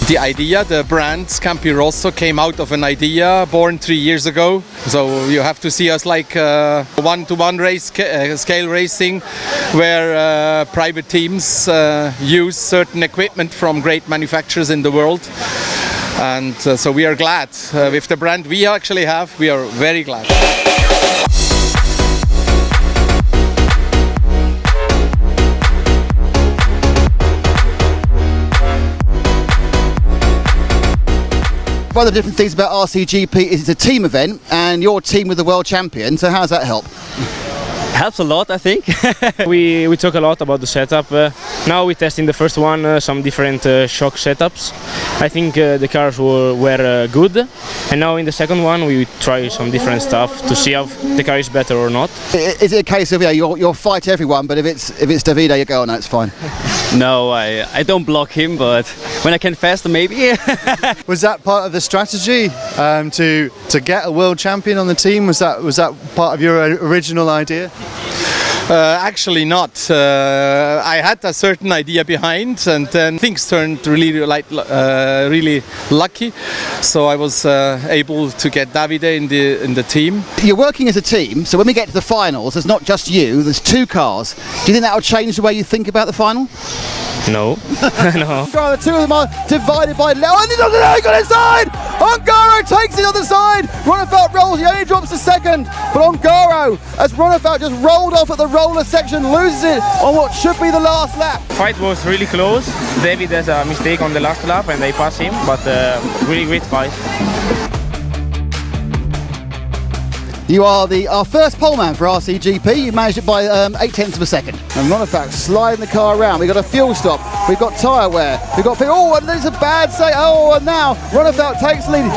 The idea, the brand Scampi Rosso came out of an idea born 3 years ago. So you have to see us like one-to-one race, scale racing, where private teams use certain equipment from great manufacturers in the world. And so we are glad with the brand we actually have. We are very glad. One of the different things about RCGP is it's a team event and your team with the world champion, so how does that help? Helps a lot, I think. we talk a lot about the setup. Now we're testing the first one, some different shock setups. I think the cars were good, and now in the second one we try some different stuff to see if the car is better or not. Is it a case of you'll fight everyone, but if it's Davide, you go, oh no, it's fine? No, I don't block him, but when I can faster, maybe. Was that part of the strategy to get a world champion on the team? Was that part of your original idea? Actually not. I had a certain idea behind, and then things turned really lucky. So I was able to get Davide in the team. You're working as a team, so when we get to the finals, there's not just you. There's two cars. Do you think that will change the way you think about the final? No. No. The two of them are divided by Leo, and he doesn't know, he got inside! Ongaro takes it on the side! Ronnefelt rolls, he only drops a second, but Ongaro, as Ronnefelt just rolled off at the roller section, loses it on what should be the last lap. Fight was really close. David has a mistake on the last lap and they pass him, but really great fight. You are our first poleman for RCGP. You managed it by 0.8 of a second. And Ronnefelt sliding the car around. We've got a fuel stop. We've got tyre wear. We've got... Oh, and there's a bad say. Oh, and now Ronnefelt takes the lead.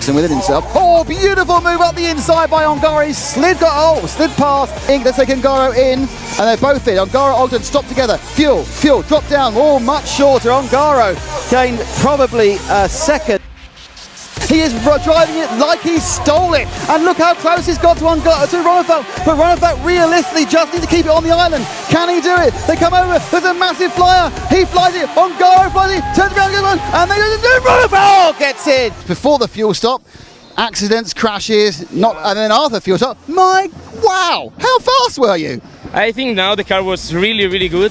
And within himself. Oh, beautiful move up the inside by Ongaro. He slid past. Let's take Ongaro in. And they're both in. Ongaro, Ogden stop together. Fuel, drop down. Oh, much shorter. Ongaro gained probably a second. He is driving it like he stole it, and look how close he's got to Ronnefelt. But Ronnefelt realistically just needs to keep it on the island. Can he do it? They come over. There's a massive flyer. He flies it. Ongaro flies it. Turns around, goes on, and they do it. Ronnefelt gets it before the fuel stop. Accidents, crashes, and then after the fuel stop. Wow! How fast were you? I think now the car was really good.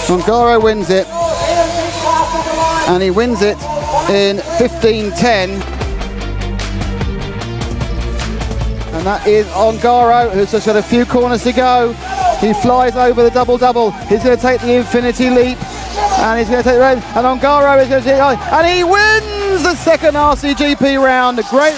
Ongaro wins it. And he wins it in 15:10. And that is Ongaro, who's just got a few corners to go. He flies over the double-double. He's going to take the infinity leap. And he's going to take the red. And Ongaro is going to take it. And he wins the second RCGP round. Great.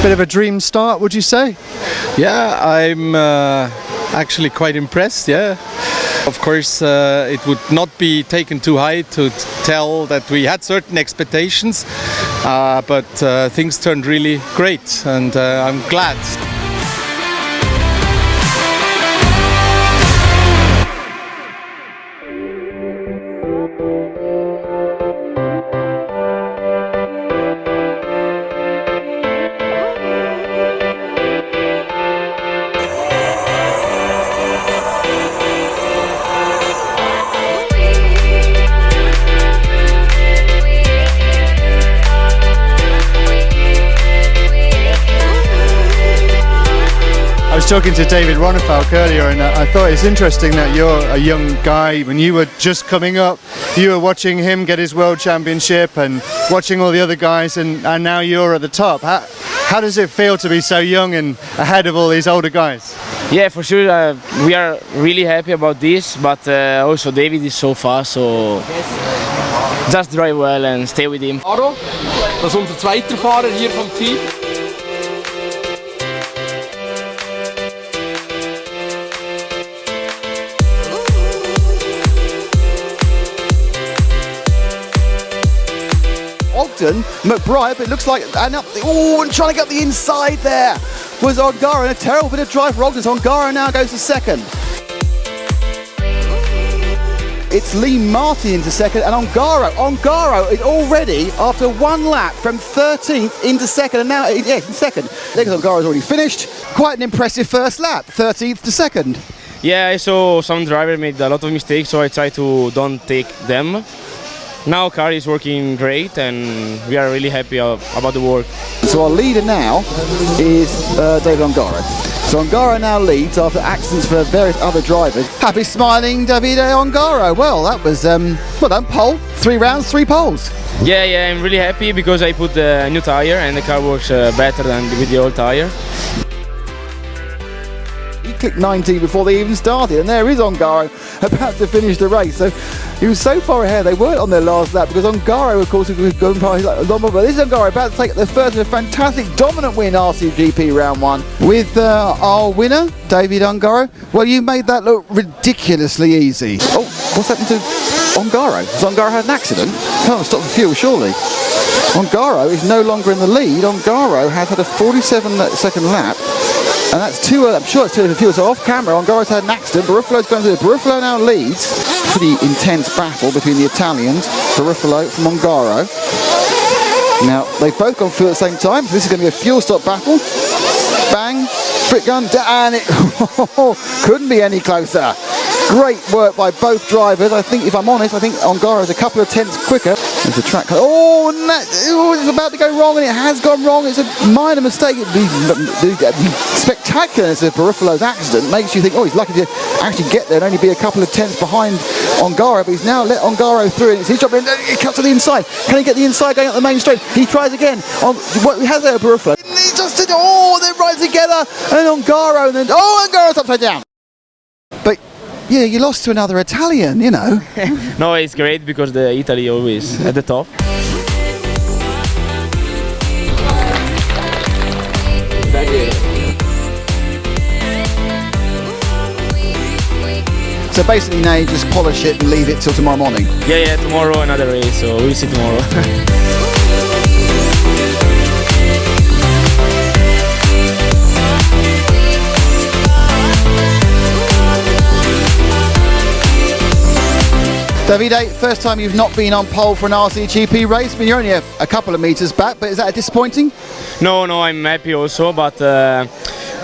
Bit of a dream start, would you say? Yeah, I'm actually quite impressed, yeah. Of course, it would not be taken too high to tell that we had certain expectations, but things turned really great, and I'm glad. I was talking to David Ronnefelt earlier, and I thought it's interesting that you're a young guy. When you were just coming up, you were watching him get his world championship and watching all the other guys, and now you're at the top. How does it feel to be so young and ahead of all these older guys? Yeah, for sure. We are really happy about this, but also David is so fast, so just drive well and stay with him. Aro, das ist unser zweiter Fahrer hier vom Team. Ogden, McBride, but it looks like, and trying to get the inside there was Ongaro, and a terrible bit of drive for Ogden, so Ongaro now goes to second. It's Lee Martin into second, and Ongaro is already, after one lap, from 13th into second, and now, yes, in second. Because Ongaro's already finished. Quite an impressive first lap, 13th to second. Yeah, I saw some driver made a lot of mistakes, so I try to don't take them. Now car is working great, and we are really happy about the work. So our leader now is David Ongaro. So Ongaro now leads after accidents for various other drivers. Happy smiling Davide Ongaro. Well, that was, well done, pole. 3 rounds, 3 poles. Yeah, I'm really happy because I put a new tire and the car works better than with the old tire. He clicked 19 before they even started, and there is Ongaro about to finish the race. So he was so far ahead, they weren't on their last lap because Ongaro, of course, was going past a lot more. But this is Ongaro about to take the first of a fantastic dominant win RCGP round 1 with our winner, David Ongaro. Well, you made that look ridiculously easy. Oh, what's happened to Ongaro? Has Ongaro had an accident? Can't stop the fuel, surely. Ongaro is no longer in the lead. Ongaro has had a 47-second lap. And that's I'm sure it's 2 of the fuel. So off camera, Ongaro's had an accident. Barufalo's going through it. Barufalo now leads. Pretty intense battle between the Italians. Barufalo from Ongaro. Now, they've both gone through at the same time. So this is going to be a fuel stop battle. Bang, frit gun, and it couldn't be any closer. Great work by both drivers. I think, if I'm honest, I think Ongaro's a couple of tenths quicker. There's a track. Oh, and it's about to go wrong, and it has gone wrong. It's a minor mistake. The spectacularness of Barufalo's accident makes you think, oh, he's lucky to actually get there and only be a couple of tenths behind Ongaro, but he's now let Ongaro through, and it's his job. He cuts to the inside. Can he get the inside going up the main straight? He tries again. What has there, Barufalo? He just did. Oh, they're right together, and Ongaro, and then Ongaro's upside down. But yeah, you lost to another Italian, you know. No, it's great because the Italy always at the top. So basically now you just polish it and leave it till tomorrow morning. Yeah, tomorrow another race, so we'll see tomorrow. Davide, first time you've not been on pole for an RCGP race. I mean, you're only a couple of metres back, but is that disappointing? No, I'm happy also, but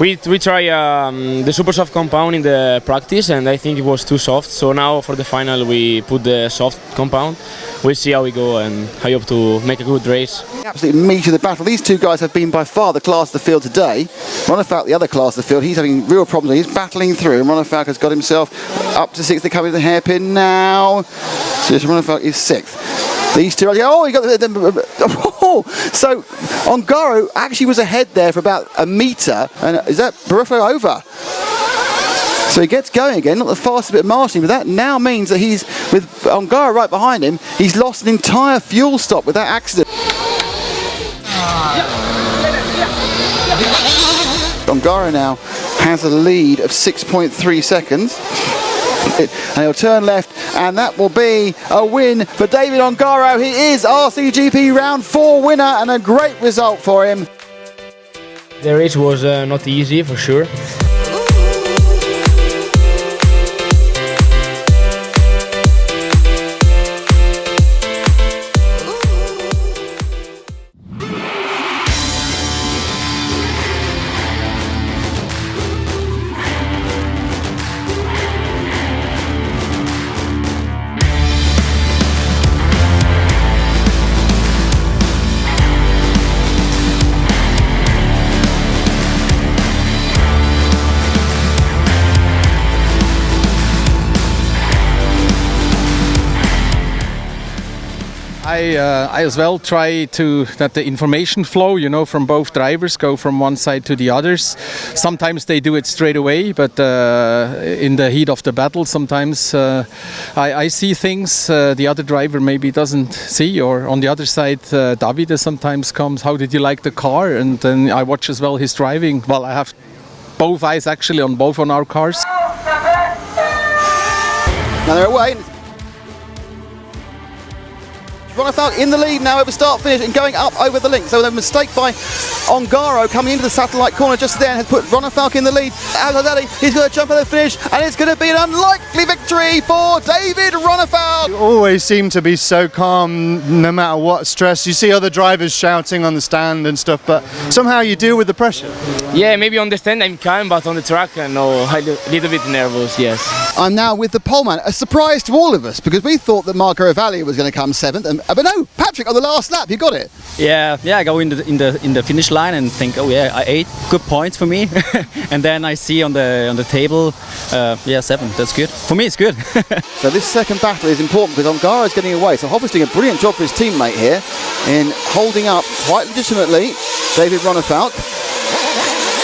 we try the super soft compound in the practice, and I think it was too soft. So now for the final we put the soft compound. We'll see how we go, and I hope to make a good race. Absolute meat of the battle. These two guys have been by far the class of the field today. Ronafalk, the other class of the field, he's having real problems. He's battling through, and Ronafalk has got himself up to 6th. They're coming to the hairpin now. So Ronafalk is 6th. These two are, he got so Ongaro actually was ahead there for about a metre, and is that Barufalo over? So he gets going again, not the fastest bit of marshalling, but that now means that he's, with Ongaro right behind him, he's lost an entire fuel stop with that accident. Ongaro now has a lead of 6.3 seconds. And he'll turn left, and that will be a win for David Ongaro. He is RCGP round 4 winner, and a great result for him. The race was not easy for sure. I as well try to that the information flow, from both drivers go from one side to the others. Sometimes they do it straight away, but in the heat of the battle, sometimes I see things the other driver maybe doesn't see. Or on the other side, Davide sometimes comes, how did you like the car? And then I watch as well his driving. Well, I have both eyes actually on both on our cars. Now they're away. Ronefalk in the lead now over start finish and going up over the link. So the mistake by Ongaro coming into the satellite corner just then has put Ronefalk in the lead. Al-Haddadi, he's going to jump over the finish, and it's going to be an unlikely victory for David Ronefalk. You always seem to be so calm no matter what stress. You see other drivers shouting on the stand and stuff, but somehow you deal with the pressure. Yeah, maybe on the stand I'm calm, but on the track, no, I'm a little bit nervous, yes. I'm now with the poleman, a surprise to all of us, because we thought that Marco Valli was going to come 7th, but no, Patrick on the last lap, you got it. Yeah, I go in the finish line and think, oh yeah, I 8 good points for me, and then I see on the table, 7. That's good for me. It's good. So this second battle is important because Ongaro is getting away. So Hofer's doing a brilliant job for his teammate here in holding up quite legitimately David Ronefalk.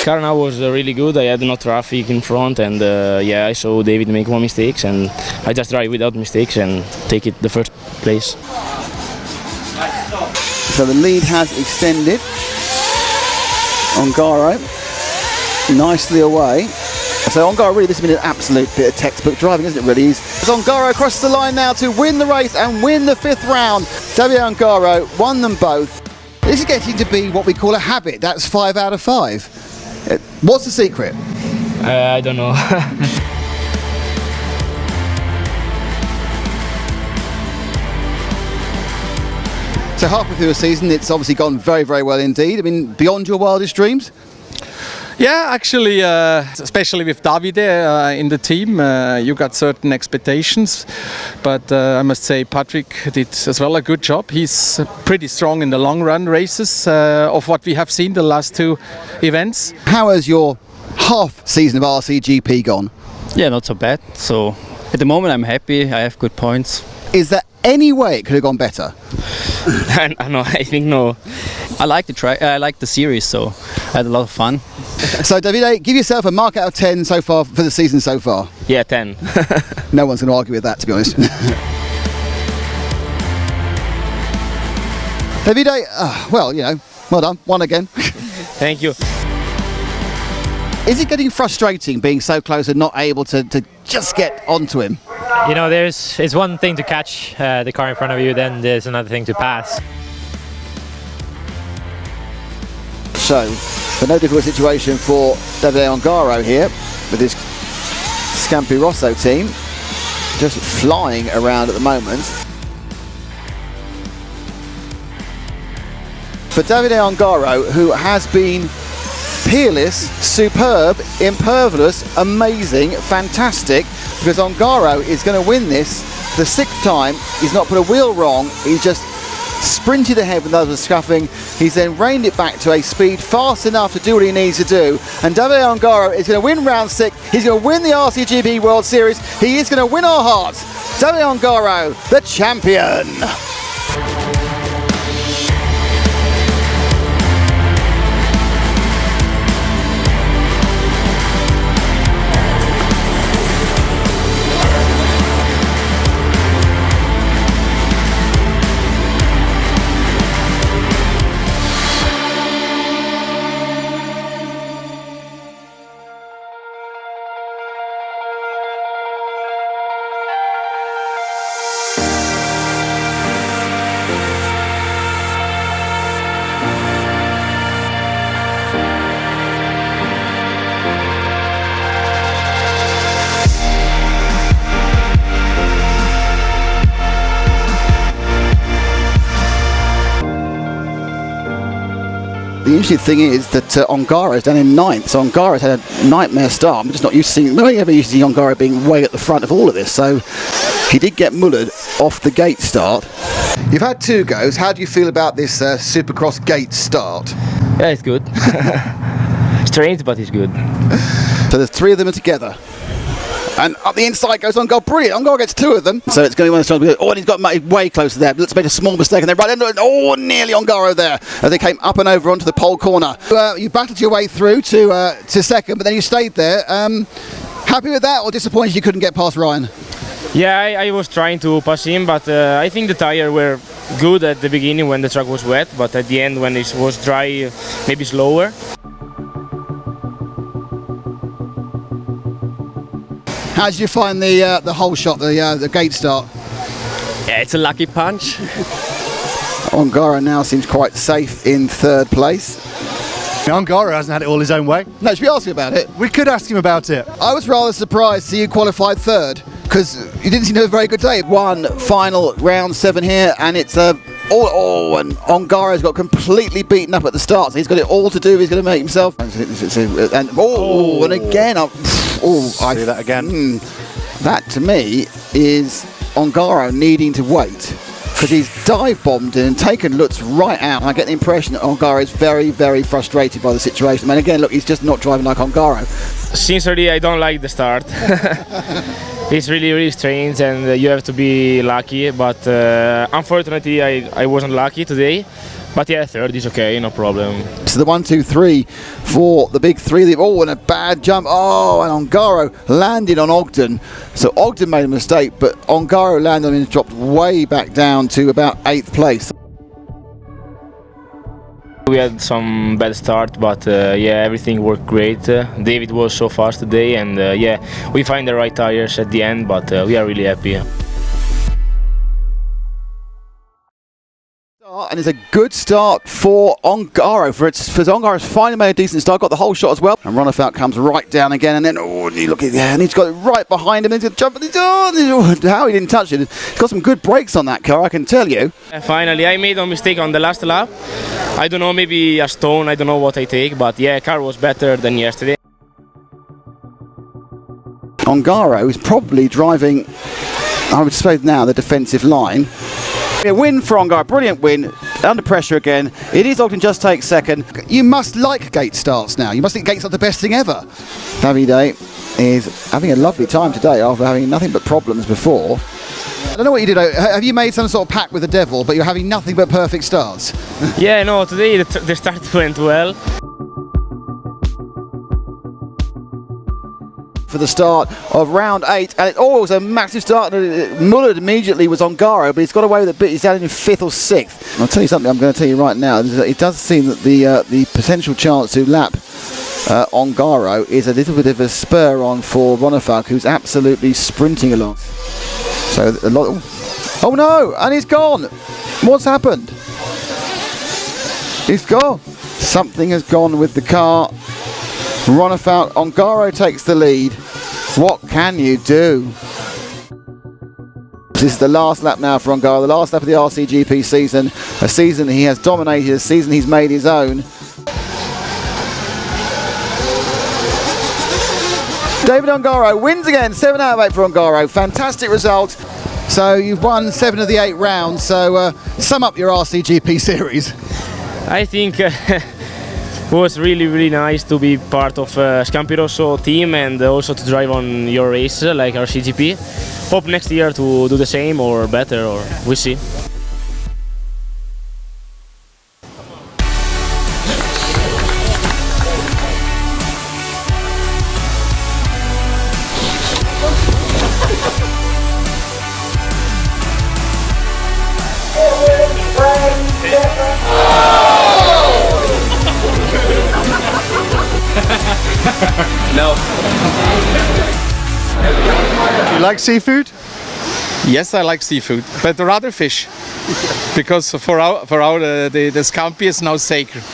Car now was really good. I had no traffic in front, and I saw David make 1 mistake, and I just drive without mistakes and take it the first place. So the lead has extended. Ongaro nicely away. So Ongaro, really, this has been an absolute bit of textbook driving, isn't it, really? As Ongaro crosses the line now to win the race and win the 5th round. Davide Ongaro won them both. This is getting to be what we call a habit. That's 5 out of 5. What's the secret? I don't know. So halfway through the season, it's obviously gone very, very well indeed. I mean, beyond your wildest dreams? Yeah, actually, especially with Davide in the team, you got certain expectations, but I must say Patrick did as well a good job. He's pretty strong in the long run races of what we have seen the last 2 events. How has your half season of RCGP gone? Yeah, not so bad. So at the moment I'm happy. I have good points. Is there any way it could have gone better? No, I think no. I like the track. I like the series, so I had a lot of fun. So Davide, give yourself a mark out of 10 so far for the season so far. Yeah, 10. No one's going to argue with that, to be honest. Davide, well, you know, well done, won again. Thank you. Is it getting frustrating being so close and not able to just get onto him? You know, it's one thing to catch the car in front of you, then there's another thing to pass. So, no difficult situation for Davide Ongaro here with his Scampi Rosso team, just flying around at the moment. But Davide Ongaro, who has been peerless, superb, impervious, amazing, fantastic, because Ongaro is going to win this the 6th time. He's not put a wheel wrong, he's just sprinted ahead when others were scuffing. He's then reined it back to a speed fast enough to do what he needs to do. And Davide Ongaro is going to win round 6. He's going to win the RCGP World Series. He is going to win our hearts. Davide Ongaro, the champion. The interesting thing is that Ongaro is down in 9th, so Ongaro's had a nightmare start. I'm just not used to seeing, nobody ever used to see Ongaro being way at the front of all of this, so he did get mullered off the gate start. You've had 2 goes. How do you feel about this Supercross gate start? Yeah, it's good. Strange, but it's good. So there's 3 of them together. And up the inside goes Ongaro. Brilliant. Ongaro gets 2 of them. So it's going to be one of those times. Oh, and he's got way closer there. Let's make a small mistake. And then right into oh, nearly Ongaro there as they came up and over onto the pole corner. You battled your way through to 2nd, but then you stayed there. Happy with that or disappointed you couldn't get past Ryan? Yeah, I was trying to pass him, but I think the tires were good at the beginning when the track was wet, but at the end when it was dry, maybe slower. How did you find the whole shot, the gate start? Yeah, it's a lucky punch. Ongaro now seems quite safe in third place. Ongaro hasn't had it all his own way. No, should we ask him about it? We could ask him about it. I was rather surprised to see you qualified third, because you didn't seem to have a very good day. One final round 7 here, and it's and Ongaro's got completely beaten up at the start, so he's got it all to do. He's going to make himself. And again, I see that again. That to me is Ongaro needing to wait, because he's dive bombed and taken looks right out. And I get the impression that Ongaro is very, very frustrated by the situation. And again, look, he's just not driving like Ongaro. Sincerely, I don't like the start. It's really, really strange, and you have to be lucky. But unfortunately, I wasn't lucky today. But yeah, third is okay, no problem. So the 1, 2, 3 for the big three. And a bad jump. Oh, and Ongaro landed on Ogden. So Ogden made a mistake, but Ongaro landed on him and dropped way back down to about 8th place. We had some bad start, but yeah, everything worked great. David was so fast today, and yeah, we find the right tires at the end, but we are really happy. And it's a good start for Ongaro. For Ongaro's finally made a decent start, got the whole shot as well. And Ronefalk comes right down again, and then you look at and he's got it right behind him. He's going to jump. How he didn't touch it? He's got some good brakes on that car, I can tell you. Finally, I made a mistake on the last lap. I don't know, maybe a stone. I don't know what I take, but yeah, car was better than yesterday. Ongaro is probably driving, I would say now, the defensive line. A win for Ongaro, brilliant win, under pressure again. It is Ogden just takes second. You must like gate starts now. You must think gate starts the best thing ever. Davide is having a lovely time today after having nothing but problems before. I don't know what you did. Have you made some sort of pact with the devil, but you're having nothing but perfect starts? Yeah, no, today the start went well. For the start of round 8, and it was a massive start. Mullered immediately was Ongaro, but he's got away with it. He's down in 5th or 6th. I'll tell you something. I'm going to tell you right now. It does seem that the potential chance to lap Ongaro is a little bit of a spur on for Ronefalk, who's absolutely sprinting along. So a lot. Oh no! And he's gone. What's happened? He's gone. Something has gone with the car. Ronefalk, Ongaro takes the lead. What can you do? This is the last lap now for Ongaro, the last lap of the RCGP season, a season he has dominated, a season he's made his own. David Ongaro wins again, 7 out of 8 for Ongaro, fantastic result. So you've won 7 of the 8 rounds, so sum up your RCGP series. I think it was really, really nice to be part of Scampi Rosso team, and also to drive on your race like RCGP. Hope next year to do the same or better, or we'll see. No. Do you like seafood? Yes, I like seafood, but rather fish, because for our the Scampi is now sacred.